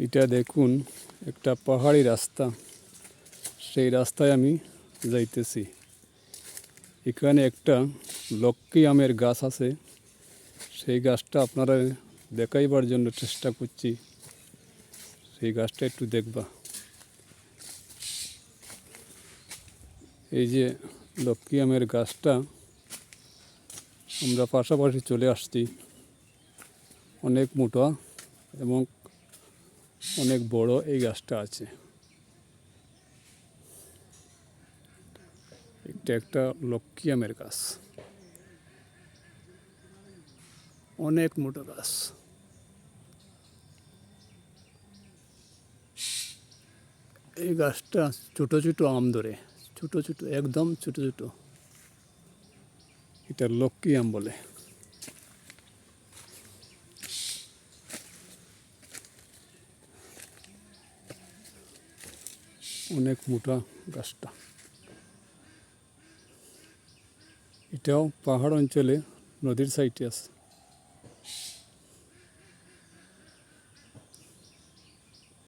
এটা দেখুন একটা পাহাড়ি রাস্তা, সেই রাস্তায় আমি যাইতেছি। এখানে একটা লক্ষ্মী আমের গাছ আছে, সেই গাছটা আপনারা দেখাইবার জন্য চেষ্টা করছি। সেই গাছটা একটু দেখবা। এই যে লক্ষ্মী আমের গাছটা, আমরা পাশাপাশি চলে আসছি। অনেক মোটা এবং অনেক বড় এই গাছটা আছে। এটা একটা লক্ষ্মী আমের গাছ, অনেক মোটা গাছ। এই গাছটা ছোট ছোট আম ধরে, ছোট ছোট, একদম ছোট ছোট। এটা লক্ষ্মী আম বলে। অনেক মোটা গাছটা। এটাও পাহাড় অঞ্চলে নদীর সাইডে আছে।